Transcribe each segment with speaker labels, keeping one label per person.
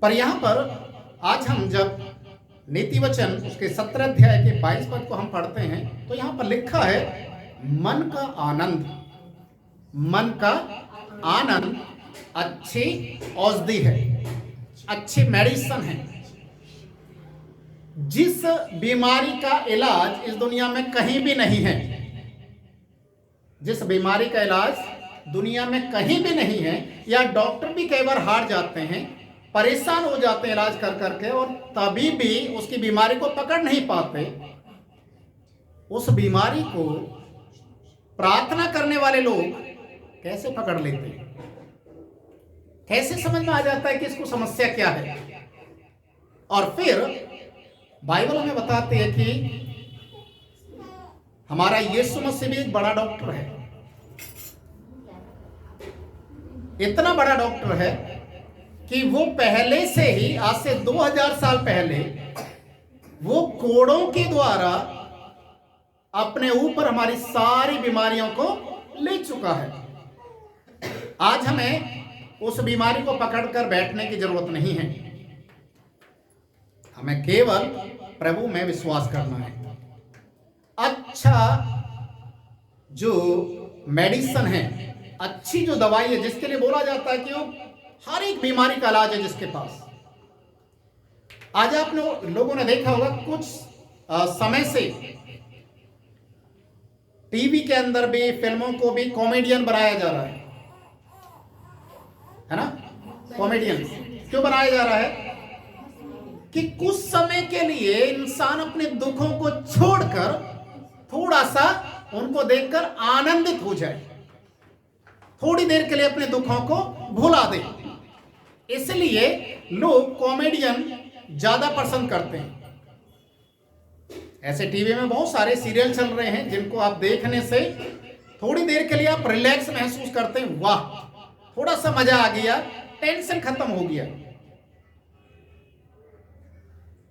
Speaker 1: पर यहां पर आज हम जब नीति वचन उसके 17 अध्याय के 22 पद को हम पढ़ते हैं तो यहां पर लिखा है मन का आनंद, मन का आनंद अच्छी औषधि है, अच्छी मेडिसिन है। जिस बीमारी का इलाज इस दुनिया में कहीं भी नहीं है, जिस बीमारी का इलाज दुनिया में कहीं भी नहीं है, या डॉक्टर भी कई बार हार जाते हैं, परेशान हो जाते हैं इलाज कर करके, और तभी भी उसकी बीमारी को पकड़ नहीं पाते। उस बीमारी को प्रार्थना करने वाले लोग कैसे पकड़ लेते हैं, कैसे समझ में आ जाता है कि इसको समस्या क्या है। और फिर बाइबल हमें बताते हैं कि हमारा यीशु मसीह भी एक बड़ा डॉक्टर है, इतना बड़ा डॉक्टर है कि वो पहले से ही, आज से 2000 साल पहले, वो कोड़ों के द्वारा अपने ऊपर हमारी सारी बीमारियों को ले चुका है। आज हमें उस बीमारी को पकड़कर बैठने की जरूरत नहीं है, हमें केवल प्रभु में विश्वास करना है। अच्छा जो मेडिसिन है, अच्छी जो दवाई है, जिसके लिए बोला जाता है कि वो हर एक बीमारी का इलाज है जिसके पास। आज आपने लोगों ने देखा होगा कुछ समय से टीवी के अंदर भी, फिल्मों को भी कॉमेडियन बनाया जा रहा है ना। कॉमेडियन क्यों बनाया जा रहा है? कि कुछ समय के लिए इंसान अपने दुखों को छोड़कर थोड़ा सा उनको देखकर आनंदित हो जाए, थोड़ी देर के लिए अपने दुखों को भुला दे। इसलिए लोग कॉमेडियन ज्यादा पसंद करते हैं। ऐसे टीवी में बहुत सारे सीरियल चल रहे हैं जिनको आप देखने से थोड़ी देर के लिए आप रिलैक्स महसूस करते हैं, वाह थोड़ा सा मजा आ गया, टेंशन खत्म हो गया।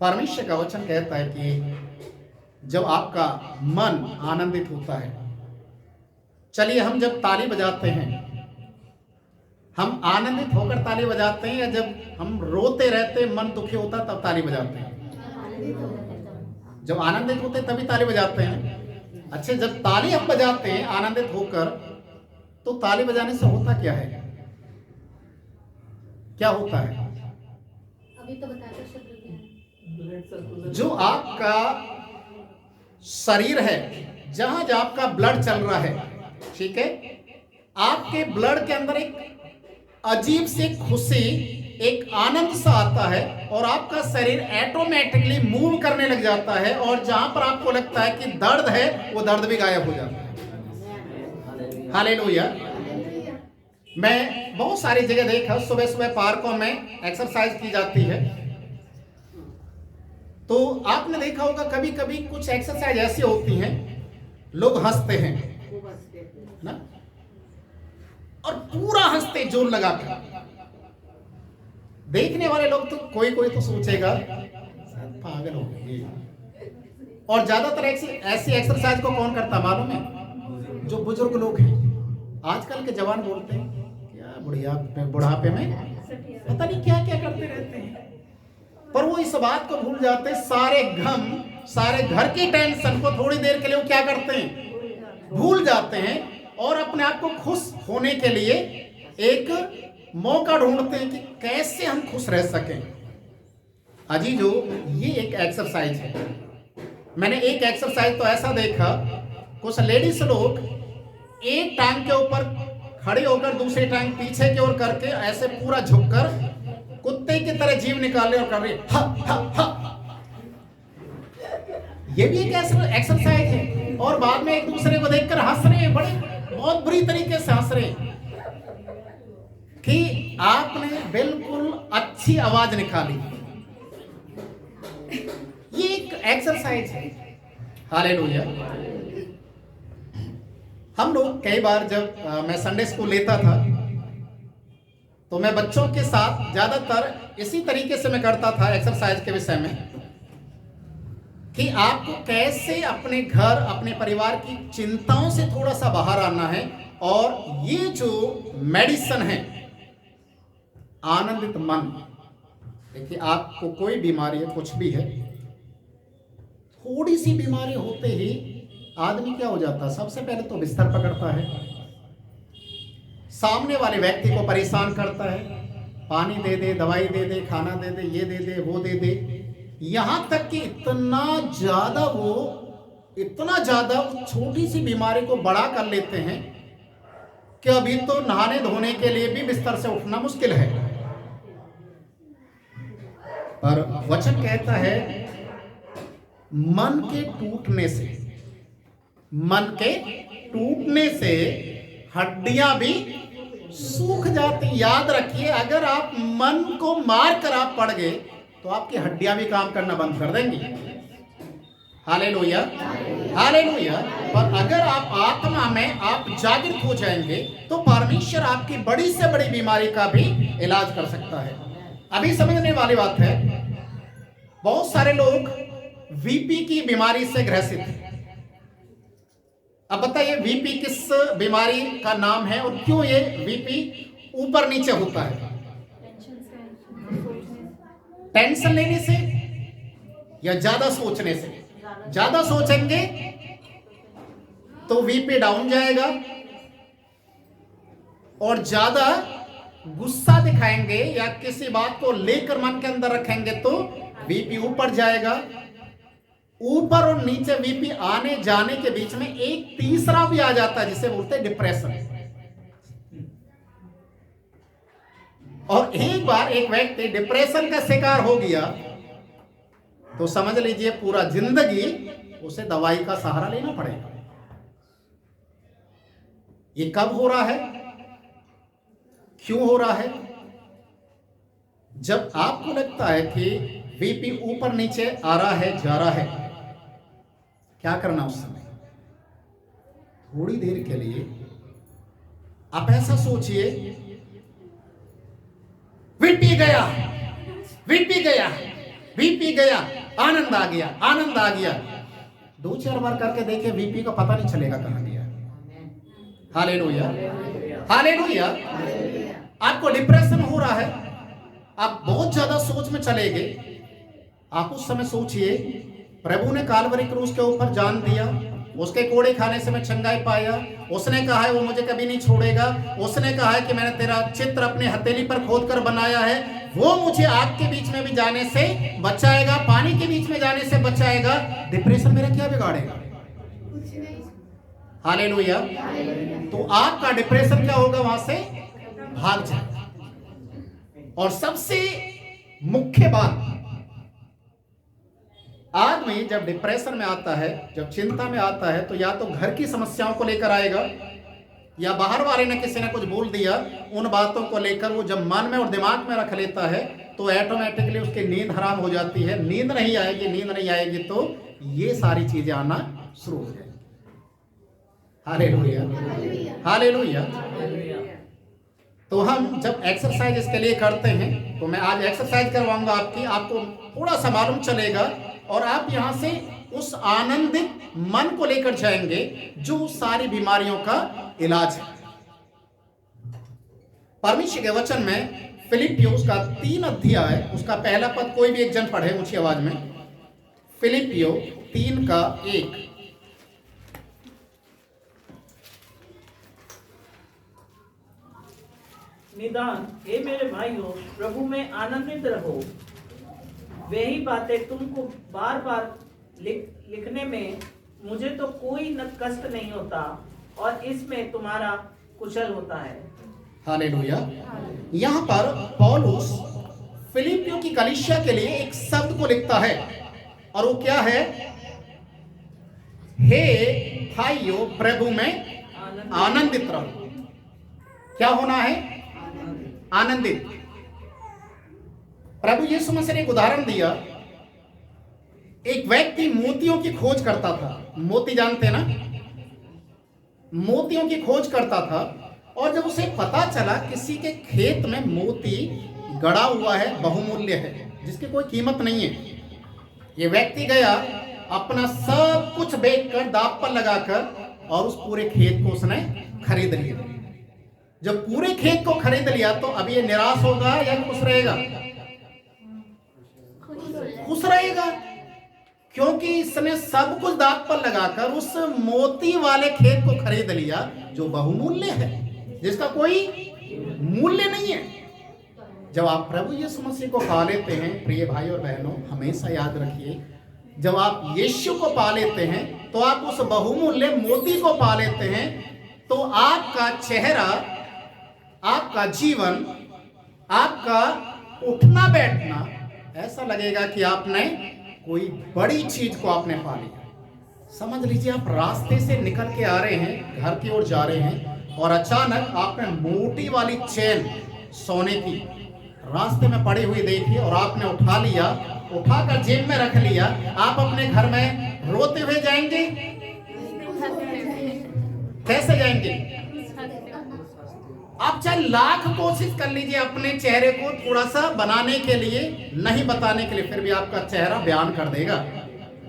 Speaker 1: परमेश्वर का वचन कहता है कि जब आपका मन आनंदित होता है, चलिए हम जब ताली बजाते हैं, हम आनंदित होकर ताली बजाते हैं, या जब हम रोते रहते मन दुखी होता तब ताली बजाते हैं? जब आनंदित होते तभी ताली बजाते हैं। अच्छा, जब ताली हम बजाते हैं आनंदित होकर, तो ताली बजाने से होता क्या है? क्या होता है?
Speaker 2: अभी तो बताया शब्द
Speaker 1: जो आपका शरीर है, जहां जहां आपका ब्लड चल रहा है, ठीक है, आपके ब्लड के अंदर एक अजीब सी खुशी, एक आनंद सा आता है, और आपका शरीर ऑटोमेटिकली मूव करने लग जाता है, और जहां पर आपको लगता है कि दर्द है, वो दर्द भी गायब हो जाता है। हालेलुया। मैं बहुत सारी जगह देखा, सुबह सुबह पार्कों में एक्सरसाइज की जाती है, तो आपने देखा होगा कभी कभी कुछ एक्सरसाइज ऐसी होती हैं, लोग हंसते हैं ना, और पूरा हंसते जोर लगाकर। देखने वाले लोग तो कोई कोई तो सोचेगा पागल हो गए। और ज्यादातर ऐसी एक्सरसाइज को कौन करता मालूम है? जो बुजुर्ग लोग हैं। आजकल के जवान बोलते हैं क्या बुढ़ापे में पता नहीं क्या क्या करते रहते हैं, पर वो इस बात को भूल जाते, सारे गम, सारे घर की टेंशन को थोड़ी देर के लिए वो क्या करते हैं? भूल जाते हैं, और अपने आप को खुश होने के लिए एक मौका ढूंढते हैं कि कैसे हम खुश रह सकें। अजीजो, ये एक एक्सरसाइज है। मैंने एक एक्सरसाइज तो ऐसा देखा, कुछ लेडीज लोग एक टांग के ऊपर खड़े होकर दूसरी टांग पीछे की ओर करके ऐसे पूरा झुककर कुत्ते की तरह जीव निकाले और कर रही हा हा हा। ये भी एक एक्सरसाइज है, और बाद में एक दूसरे को देखकर हंस रहे हैं, बड़े बहुत बुरी तरीके से हंस रहे हैं कि आपने बिल्कुल अच्छी आवाज निकाली। ये एक एक्सरसाइज है। हालेलुया। हम लोग कई बार जब मैं संडे स्कूल लेता था, तो मैं बच्चों के साथ ज्यादातर इसी तरीके से मैं करता था एक्सरसाइज के विषय में, कि आपको कैसे अपने घर, अपने परिवार की चिंताओं से थोड़ा सा बाहर आना है, और ये जो मेडिसिन है, आनंदित मन, देखिए, आपको कोई बीमारी है, कुछ भी है, थोड़ी सी बीमारी होते ही आदमी क्या हो जाता है? सबसे पहले तो बिस्तर पकड़ता है, सामने वाले व्यक्ति को परेशान करता है, पानी दे दे, दवाई दे दे, खाना दे दे, ये दे दे, वो दे दे, यहां तक कि इतना ज्यादा छोटी सी बीमारी को बड़ा कर लेते हैं कि अभी तो नहाने धोने के लिए भी बिस्तर से उठना मुश्किल है। पर वचन कहता है, मन के टूटने से हड्डियां भी सूख जाती। याद रखिए, अगर आप मन को मार कर आप पड़ गए तो आपकी हड्डियां भी काम करना बंद कर देंगी। Hallelujah, hallelujah. पर अगर आप आत्मा में आप जागृत हो जाएंगे तो परमेश्वर आपकी बड़ी से बड़ी बीमारी का भी इलाज कर सकता है। अभी समझने वाली बात है, बहुत सारे लोग वीपी की बीमारी से ग्रसित हैं। अब बताइए, वीपी किस बीमारी का नाम है और क्यों ये वीपी ऊपर नीचे होता है? टेंशन लेने से या ज्यादा सोचने से? ज्यादा सोचेंगे तो वीपी डाउन जाएगा, और ज्यादा गुस्सा दिखाएंगे या किसी बात को लेकर मन के अंदर रखेंगे तो वीपी ऊपर जाएगा। ऊपर और नीचे वीपी आने जाने के बीच में एक तीसरा भी आ जाता है जिसे बोलते हैं डिप्रेशन। और एक बार एक व्यक्ति डिप्रेशन का शिकार हो गया तो समझ लीजिए पूरा जिंदगी उसे दवाई का सहारा लेना पड़ेगा। ये कब हो रहा है, क्यों हो रहा है? जब आपको लगता है कि वीपी ऊपर नीचे आ रहा है, जा रहा है, क्या करना उस समय? थोड़ी देर के लिए आप ऐसा सोचिए, वीपी गया, वीपी गया, वीपी गया, आनंद आ गया, आनंद आ गया। 2-4 बार करके देखिए, वीपी का पता नहीं चलेगा कहां गया। Hallelujah, hallelujah. आपको डिप्रेशन हो रहा है, आप बहुत ज्यादा सोच में चले गए। आप उस समय सोचिए, प्रभु ने कालवरी क्रूस के ऊपर जान दिया, उसके कोड़े खाने से मैं चंगाई पाया। उसने कहा है वो मुझे कभी नहीं छोड़ेगा। उसने कहा है कि मैंने तेरा चित्र अपने हथेली पर खोद कर बनाया है, वो मुझे आग के बीच में भी जाने से बचाएगा, पानी के बीच में जाने से बचाएगा। डिप्रेशन मेरा क्या बिगाड़ेगा? हालेलुया। तो आपका डिप्रेशन क्या होगा? वहां से भाग जाएगा। और सबसे मुख्य बात, आदमी जब डिप्रेशन में आता है, जब चिंता में आता है, तो या तो घर की समस्याओं को लेकर आएगा, या बाहर वाले ने किसी ने कुछ बोल दिया, उन बातों को लेकर वो जब मन में और दिमाग में रख लेता है तो ऑटोमेटिकली उसकी नींद हराम हो जाती है। नींद नहीं आएगी तो ये सारी चीजें आना शुरू हो जाएगी। Hallelujah, hallelujah. तो हम जब एक्सरसाइज इसके लिए करते हैं, तो मैं आज एक्सरसाइज करवाऊंगा आपकी, आपको थोड़ा सा मालूम चलेगा और आप यहां से उस आनंदित मन को लेकर जाएंगे जो सारी बीमारियों का इलाज है। परमेश्वर के वचन में फिलिपियों उसका 3 अध्याय, उसका पहला पद कोई भी एक जन पढ़े ऊंची आवाज में। फिलिपियों 3:1।
Speaker 3: निदान हे मेरे भाइयों, प्रभु में आनंदित रहो। वे ही बातें तुमको बार बार लिखने में मुझे तो कोई न कष्ट नहीं होता और इसमें तुम्हारा कुशल होता है।
Speaker 1: हालेलुया। यहाँ पर पौलुस फिलिपियों की कलीसिया के लिए एक शब्द को लिखता है, और वो क्या है? हे भाइयों, प्रभु में आनंदित रहो। क्या होना है? आनंदित। प्रभु यीशु मसीह ने एक उदाहरण दिया। एक व्यक्ति मोतियों की खोज करता था। मोती जानते हैं ना? मोतियों की खोज करता था, और जब उसे पता चला किसी के खेत में मोती गड़ा हुआ है, बहुमूल्य है, जिसकी कोई कीमत नहीं है, ये व्यक्ति गया, अपना सब कुछ बेचकर, दांव पर लगाकर, और उस पूरे खेत को उसने खरीद लिया। जब पूरे खेत को खरीद लिया तो अब ये निराश होगा या खुश रहेगा? जाएगा, क्योंकि इसने सब कुछ दांव पर लगाकर उस मोती वाले खेत को खरीद लिया जो बहुमूल्य है, जिसका कोई मूल्य नहीं है। जब आप प्रभु यीशु मसीह को पा लेते हैं, प्रिय भाई और बहनों, हमेशा याद रखिए, जब आप यीशु को पा लेते हैं तो आप उस बहुमूल्य मोती को पा लेते हैं, तो आपका चेहरा, आपका जीवन, आपका उठना बैठना ऐसा लगेगा कि आपने कोई बड़ी चीज को आपने पा लिया। समझ लीजिए, आप रास्ते से निकल के आ रहे हैं, घर की ओर जा रहे हैं, और अचानक आपने मोटी वाली चेन सोने की रास्ते में पड़ी हुई देखी और आपने उठा लिया, उठाकर जेब में रख लिया। आप अपने घर में रोते हुए जाएंगे? कैसे जाएंगे? आप चाहे लाख कोशिश कर लीजिए अपने चेहरे को थोड़ा सा बनाने के लिए, नहीं बताने के लिए, फिर भी आपका चेहरा बयान कर देगा।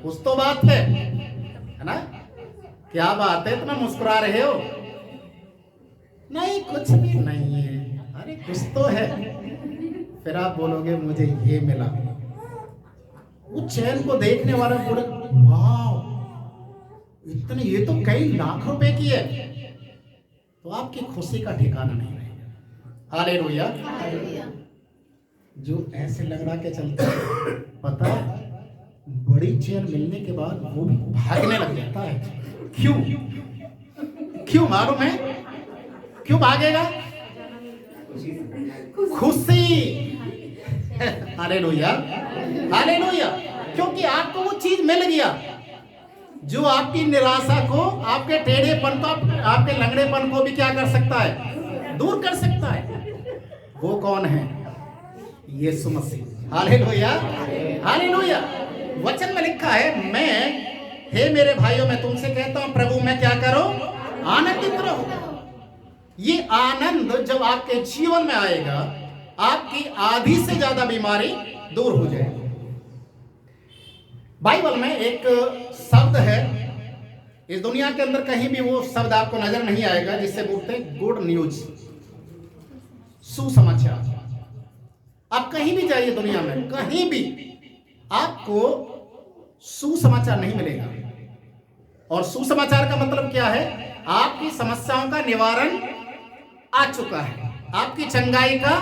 Speaker 1: कुछ तो बात है ना? क्या बात है, इतना मुस्कुरा रहे हो? नहीं, कुछ भी नहीं है। अरे कुछ तो है। फिर आप बोलोगे मुझे ये मिला। वो चैन को देखने वाला बोले वाह, इतने, ये तो कई लाख रुपए की है, तो आपकी खुशी का ठिकाना नहीं रहेगा। हालेलुया। जो ऐसे लगा के चलता है, पता है, बड़ी चेन मिलने के बाद वो भी भागने लग जाता है। क्यों? क्यों मालूम है? क्यों भागेगा? खुशी। Hallelujah, hallelujah. क्योंकि आपको वो चीज मिल गया जो आपकी निराशा को, आपके टेढ़ेपन को, आपके लंगड़ेपन को भी क्या कर सकता है? दूर कर सकता है। वो कौन है? यीशु मसीह। Hallelujah, hallelujah. वचन में लिखा है, मैं, हे मेरे भाइयों, मैं तुमसे कहता हूं प्रभु में क्या करो? आनंदित रहो। ये आनंद जब आपके जीवन में आएगा, आपकी आधी से ज्यादा बीमारी दूर हो जाएगी। बाइबल में एक शब्द है, इस दुनिया के अंदर कहीं भी वो शब्द आपको नजर नहीं आएगा, जिससे बोलते हैं गुड न्यूज, सुसमाचार। आप कहीं भी जाइए दुनिया में, कहीं भी आपको सुसमाचार नहीं मिलेगा। और सुसमाचार का मतलब क्या है? आपकी समस्याओं का निवारण आ चुका है, आपकी चंगाई का,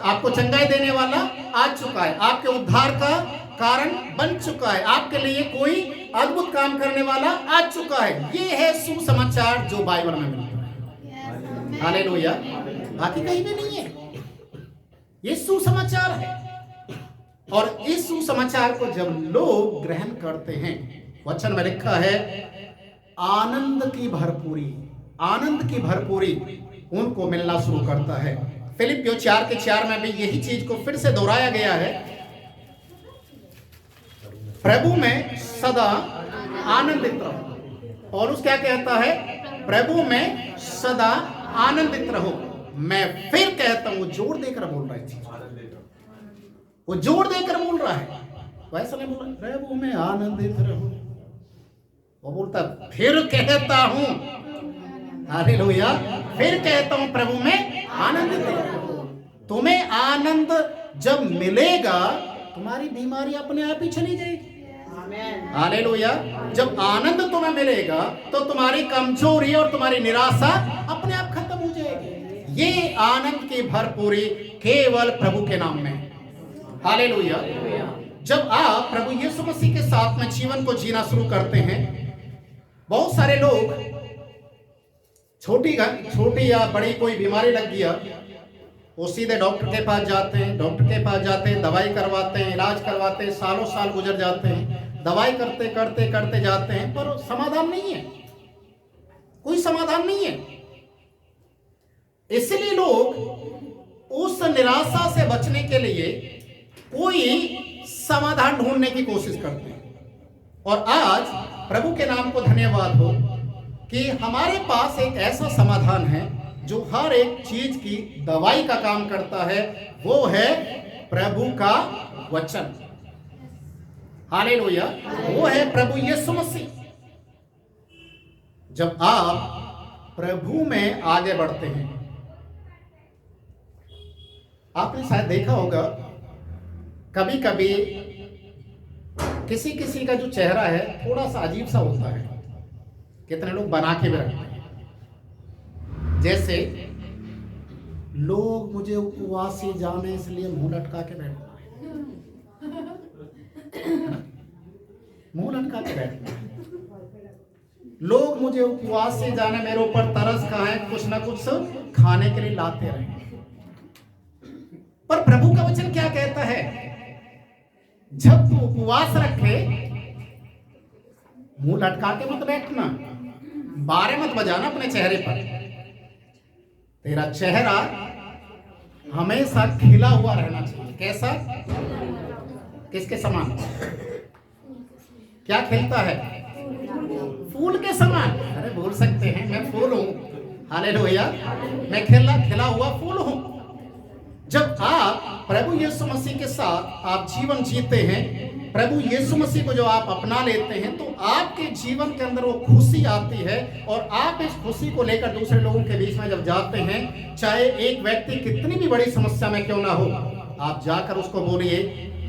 Speaker 1: आपको चंगाई देने वाला आ चुका है, आपके उद्धार का कारण बन चुका है, आपके लिए कोई अद्भुत काम करने वाला आ चुका है। ये है सुसमाचार जो बाइबल में मिलता है। हालेलुया। बाकी कहीं भी नहीं है, ये सुसमाचार है। और इस सुसमाचार को जब लोग ग्रहण करते हैं, वचन में लिखा है, आनंद की भरपूरी, आनंद की भरपूरी उनको मिलना शुरू करता है। फिलिपियों 4:4 में भी यही चीज को फिर से दोहराया गया है, प्रभु में सदा आनंदित रहो। और उस क्या कहता है? प्रभु में सदा आनंदित रहो। मैं फिर कहता हूं, जोर देकर बोल रहा है, वो जोर देकर बोल रहा है, वैसा नहीं बोल रहा प्रभु में आनंदित रहो। वो बोलता फिर कहता हूं, हालेलुया, फिर कहता हूं प्रभु में आनंदित रहो। तुम्हें आनंद जब मिलेगा, तुम्हारी बीमारी अपने आप ही चली जाएगी। हालेलुया। जब आनंद तुम्हें मिलेगा तो तुम्हारी कमजोरी और तुम्हारी निराशा अपने आप खत्म हो जाएगी। ये आनंद की भरपूरी केवल प्रभु के नाम में। हालेलुया। जब आप प्रभु यीशु मसीह के साथ में जीवन को जीना शुरू करते हैं, बहुत सारे लोग छोटी या बड़ी कोई बीमारी लग गया, वो सीधे डॉक्टर के पास जाते हैं, दवाई करवाते हैं, इलाज करवाते हैं, सालों साल गुजर जाते हैं, दवाई करते करते जाते हैं, पर समाधान नहीं है, कोई समाधान नहीं है। इसलिए लोग उस निराशा से बचने के लिए कोई समाधान ढूंढने की कोशिश करते हैं। और आज प्रभु के नाम को धन्यवाद हो कि हमारे पास एक ऐसा समाधान है जो हर एक चीज की दवाई का काम करता है, वो है प्रभु का वचन। हालेलुया। वो है प्रभु यीशु मसीह। जब आप प्रभु में आगे बढ़ते हैं, आपने शायद देखा होगा, कभी कभी किसी किसी का जो चेहरा है थोड़ा सा अजीब सा होता है, कितने लोग बना के भी रखते हैं। जैसे लोग मुझे उपवास से जाने इसलिए मुंह लटका के बैठता है, मुंह लटका के बैठता है। लोग मुझे उपवास से जाने, मेरे ऊपर तरस खाएं, कुछ ना कुछ खाने के लिए लाते रहे। पर प्रभु का वचन क्या कहता है? जब तू उपवास रखे, मुंह लटका के मत बैठना, बारे मत बजाना अपने चेहरे पर। तेरा चेहरा हमेशा खिला हुआ रहना चाहिए। कैसा? किसके समान? क्या खिलता है? फूल के समान। अरे बोल सकते हैं, मैं फूल हूं, हालेलुया, मैं खिला हुआ फूल हूं। जब आप प्रभु यीशु मसीह के साथ आप जीवन जीते हैं, प्रभु यीशु मसीह को जो आप अपना लेते हैं, तो आपके जीवन के अंदर वो खुशी आती है। और आप इस खुशी को लेकर दूसरे लोगों के बीच में जब जाते हैं, चाहे एक व्यक्ति कितनी भी बड़ी समस्या में क्यों ना हो, आप जाकर उसको बोलिए,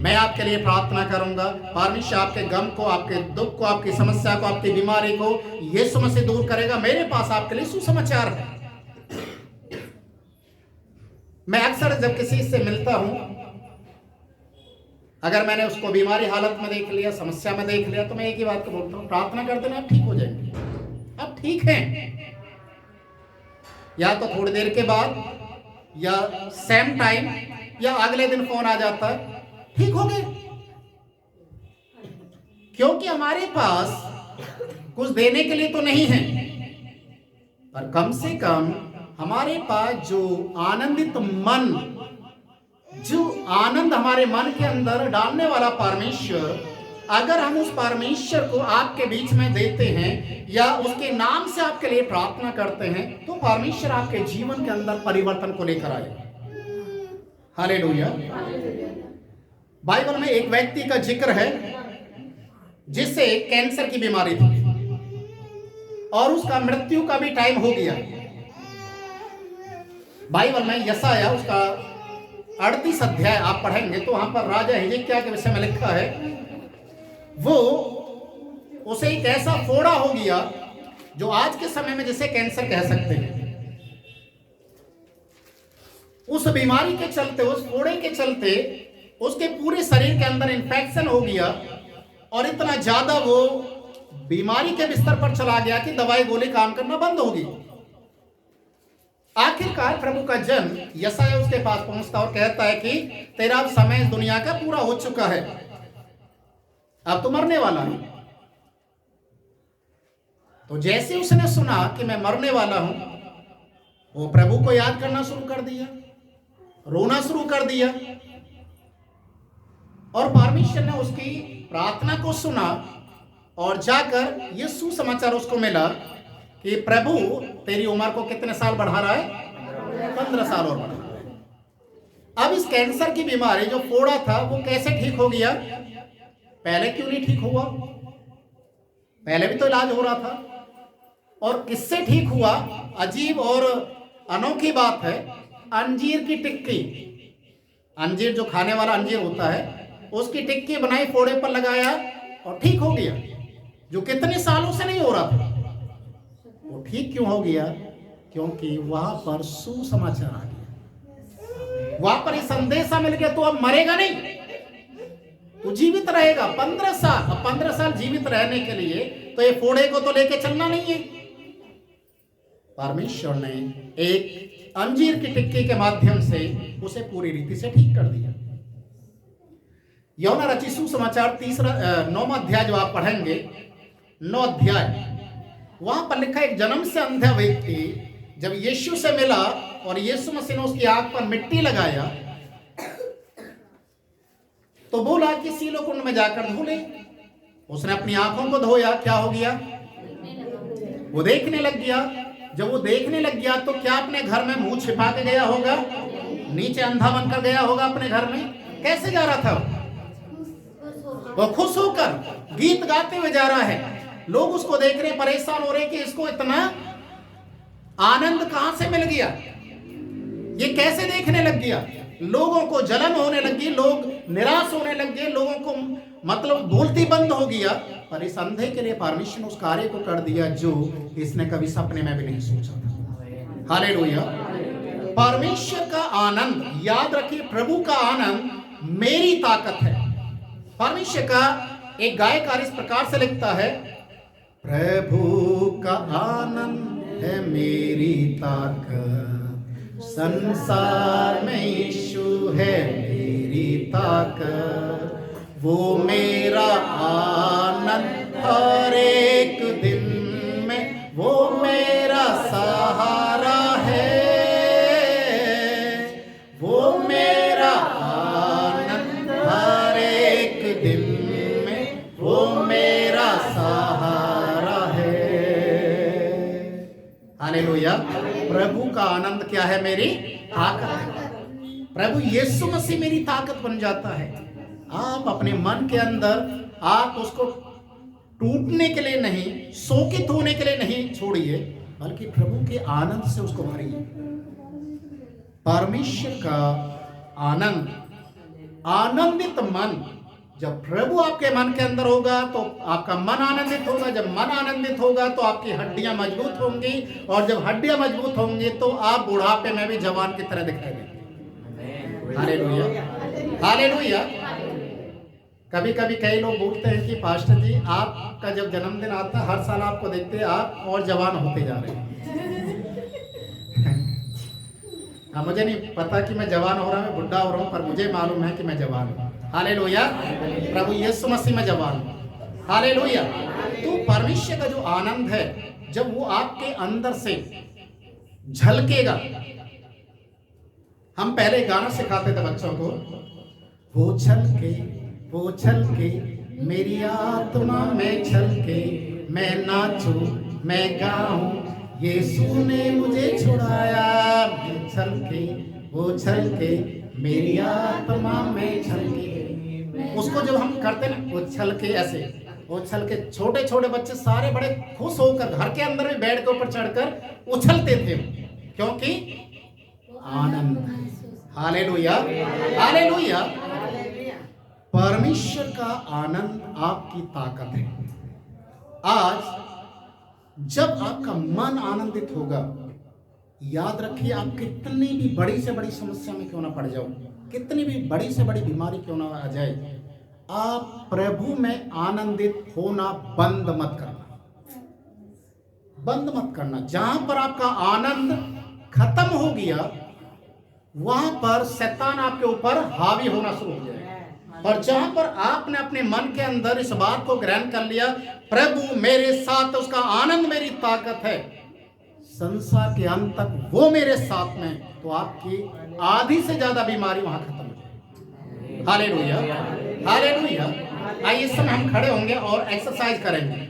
Speaker 1: मैं आपके लिए प्रार्थना करूंगा, परमेश्वर आपके गम को, आपके दुख को, आपकी समस्या को, आपकी बीमारी को यीशु मसीह दूर करेगा। मेरे पास आपके लिए सुसमाचार है। मैं अक्सर जब किसी से मिलता हूं, अगर मैंने उसको बीमारी हालत में देख लिया, समस्या में देख लिया, तो मैं एक ही बात को बोलता हूं, प्रार्थना कर देना, आप ठीक हो जाएंगे, आप ठीक हैं। या तो थोड़ी देर के बाद या सेम टाइम या अगले दिन फोन आ जाता है, ठीक हो गए। क्योंकि हमारे पास कुछ देने के लिए तो नहीं है, पर कम से कम हमारे पास जो आनंदित मन, जो आनंद हमारे मन के अंदर डालने वाला परमेश्वर, अगर हम उस परमेश्वर को आपके बीच में देते हैं या उसके नाम से आपके लिए प्रार्थना करते हैं, तो परमेश्वर आपके जीवन के अंदर परिवर्तन को लेकर आएगा। हालेलुया। बाइबल में एक व्यक्ति का जिक्र है जिससे कैंसर की बीमारी थी और उसका मृत्यु का भी टाइम हो गया। बाइबल में यशाया उसका 38 अध्याय आप पढ़ेंगे तो वहां पर राजा हिजकिय्याह के विषय में लिखा है, वो उसे एक ऐसा फोड़ा हो गया जो आज के समय में जिसे कैंसर कह सकते हैं। उस बीमारी के चलते, उस फोड़े के चलते उसके पूरे शरीर के अंदर इंफेक्शन हो गया और इतना ज्यादा वो बीमारी के बिस्तर पर चला गया कि दवाई गोली काम करना बंद हो गई। आखिरकार प्रभु का जन यशायाह उसके पास पहुंचता और कहता है कि तेरा समय इस दुनिया का पूरा हो चुका है, अब तो मरने वाला है। तो जैसे उसने सुना कि मैं मरने वाला हूं, वो प्रभु को याद करना शुरू कर दिया, रोना शुरू कर दिया। और परमेश्वर ने उसकी प्रार्थना को सुना और जाकर ये सुसमाचार उसको मिला कि प्रभु तेरी उम्र को कितने साल बढ़ा रहा है? 15 साल और बढ़ा रहा है। अब इस कैंसर की बीमारी जो फोड़ा था वो कैसे ठीक हो गया? पहले क्यों नहीं ठीक हुआ? पहले भी तो इलाज हो रहा था। और किससे ठीक हुआ? अजीब और अनोखी बात है, अंजीर की टिक्की, अंजीर जो खाने वाला अंजीर होता है, उसकी टिक्की बनाई, फोड़े पर लगाया और ठीक हो गया, जो कितने सालों से नहीं हो रहा था। वो ठीक क्यों हो गया? क्योंकि वहां पर सुसमाचार आ गया, वहां पर संदेशा मिल गया, तो अब मरेगा नहीं, तो जीवित रहेगा 15 साल। अब 15 साल जीवित रहने के लिए तो ये फोड़े को तो लेके चलना नहीं है। परमेश्वर ने एक अंजीर की टिक्की के माध्यम से उसे पूरी रीति से ठीक कर दिया। यूहन्ना रचित सुसमाचार 9वां अध्याय जो आप पढ़ेंगे, 9 अध्याय, वहां पर लिखा एक जन्म से अंधा व्यक्ति जब यीशु से मिला और यीशु मसीह ने उसकी आंख पर मिट्टी लगाया तो बोला कि सीलो कुंड में जाकर धो ले। उसने अपनी आंखों को धोया, क्या हो गया? वो देखने लग गया। जब वो देखने लग गया तो क्या अपने घर में मुंह छिपा के गया होगा? नीचे अंधा बनकर गया होगा अपने घर में। कैसे जा रहा था? वो खुश होकर गीत गाते हुए जा रहा है। लोग उसको देख रहे, परेशान हो रहे कि इसको इतना आनंद कहां से मिल गया, ये कैसे देखने लग गया। लोगों को जलन होने लगी, लोग निराश होने लग गए, लोगों को मतलब बोलती बंद हो गया। पर इस अंधे के लिए परमेश्वर ने उस कार्य को कर दिया जो इसने कभी सपने में भी नहीं सोचा था। हालेलुया। परमेश्वर का आनंद, याद रखिए, प्रभु का आनंद मेरी ताकत है। परमेश्वर का एक गायकार इस प्रकार से लिखता है, प्रभु का आनंद है मेरी ताकत, संसार में यीशु है मेरी ताकत, वो मेरा आनंद हर एक दिन में, वो मेरा सहारा है, वो मेरा आनंद हर एक दिन में, वो मेरा सहारा है। हालेलुया। प्रभु का आनंद क्या है? मेरी ताकत है। प्रभु यीशु मसीह मेरी ताकत बन जाता है। आप अपने मन के अंदर आप उसको टूटने के लिए नहीं, शोकित होने के लिए नहीं छोड़िए, बल्कि प्रभु के आनंद से उसको भरिए। परमेश्वर का आनंद, आनंदित मन, जब प्रभु आपके मन के अंदर होगा तो आपका मन आनंदित होगा। जब मन आनंदित होगा तो आपकी हड्डियां मजबूत होंगी, और जब हड्डियां मजबूत होंगी तो आप बुढ़ापे में भी जवान की तरह दिखाई देंगे। Hallelujah, hallelujah. कभी कभी कई लोग बोलते हैं कि पास्टर जी, आपका जब जन्मदिन आता है हर साल आपको देखते हैं आप और जवान होते जा रहे हैं। हाँ, मुझे नहीं पता कि मैं जवान हो रहा हूँ, बुढ़ा हो रहा हूँ, पर मुझे मालूम है कि मैं जवान हूँ। हालेलुया। प्रभु यीशु मसीह में जवान हूँ। हालेलुया। तो परमेश्वर का जो आनंद है, जब वो आपके अंदर से झलकेगा। हम पहले गाना सिखाते थे बच्चों को, वो छलके मेरी आत्मा में छलके, मैं नाचूं मैं गाऊं, यीशु ने मुझे छुड़ाया। वो छलके मेरी आत्मा में छलके। उसको जब हम करते ना, वो छलके ऐसे, वो छलके, छोटे छोटे बच्चे सारे बड़े खुश होकर घर के अंदर में बेड के ऊपर चढ़कर उछलते थे, क्योंकि आनंद। Hallelujah, hallelujah. परमेश्वर का आनंद आपकी ताकत है। आज जब आपका मन आनंदित होगा, याद रखिए, आप कितनी भी बड़ी से बड़ी समस्या में क्यों ना पड़ जाओ, कितनी भी बड़ी से बड़ी बीमारी क्यों ना आ जाए, आप प्रभु में आनंदित होना बंद मत करना, बंद मत करना। जहां पर आपका आनंद खत्म हो गया, वहां पर शैतान आपके ऊपर हावी होना शुरू हो जाएगा। और जहां पर आपने अपने मन के अंदर इस बात को ग्रहण कर लिया, प्रभु मेरे साथ, उसका आनंद मेरी ताकत है, संसार के अंत तक वो मेरे साथ में, तो आपकी आधी से ज्यादा बीमारी वहां खत्म हो जाएगी। Hallelujah, hallelujah. आइए इस समय हम खड़े होंगे और एक्सरसाइज करेंगे।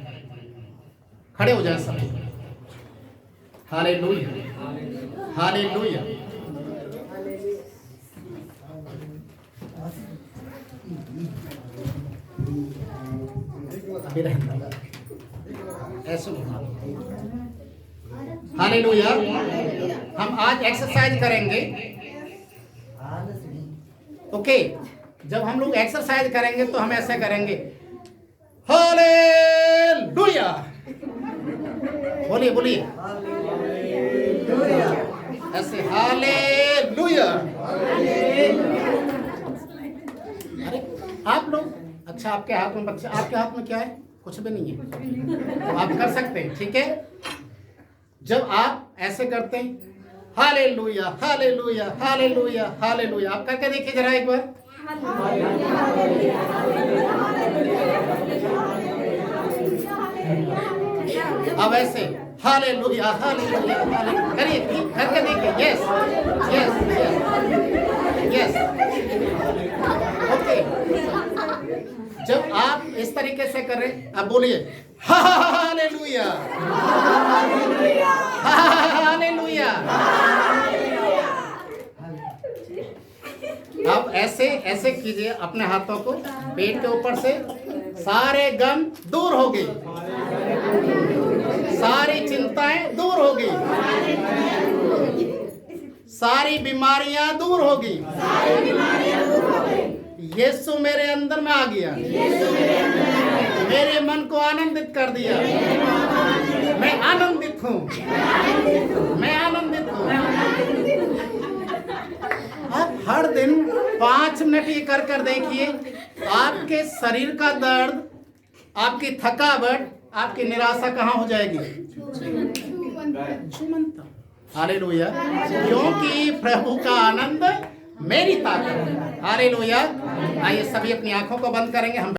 Speaker 1: खड़े हो जाए सब। Hallelujah, hallelujah. अभी रहना ऐसे घुमा। हालेलुया। हम आज एक्सरसाइज करेंगे। ओके, जब हम लोग एक्सरसाइज करेंगे तो हम ऐसे करेंगे, हालेलुया। बोलिए बोलिए ऐसे, हालेलुया। अरे आप लोग, अच्छा आपके हाथ में बच्चे, आपके हाथ में क्या है? कुछ भी नहीं है, तो आप कर सकते हैं, ठीक है। जब आप ऐसे करते हैं, हालेलुया हालेलुया हालेलुया हालेलुया, आप करके देखिए जरा एक बार। अब ऐसे हालेलुया हालेलुया हालेलुया करिए, करके देखिए। Yes yes yes yes, okay. जब आप इस तरीके से कर रहे, अब बोलिए हालेलुया हालेलुया। आप ऐसे ऐसे कीजिए अपने हाथों को पेट के ऊपर से, सारे गम दूर हो गई, सारी चिंताएं दूर हो गई, सारी बीमारियां दूर हो गई। यीशु मेरे अंदर में आ गया, मेरे मन को आनंदित कर दिया। मैं आनंदित हूँ, मैं आनंदित हूँ। आप हर दिन 5 मिनट ये कर देखिए, आपके शरीर का दर्द, आपकी थकावट, आपकी निराशा कहाँ हो जाएगी? छूमंतर। हालेलुया। क्योंकि प्रभु का आनंद मेरी ताकत है। हालेलुया। आइए सभी अपनी आंखों को बंद करेंगे। हम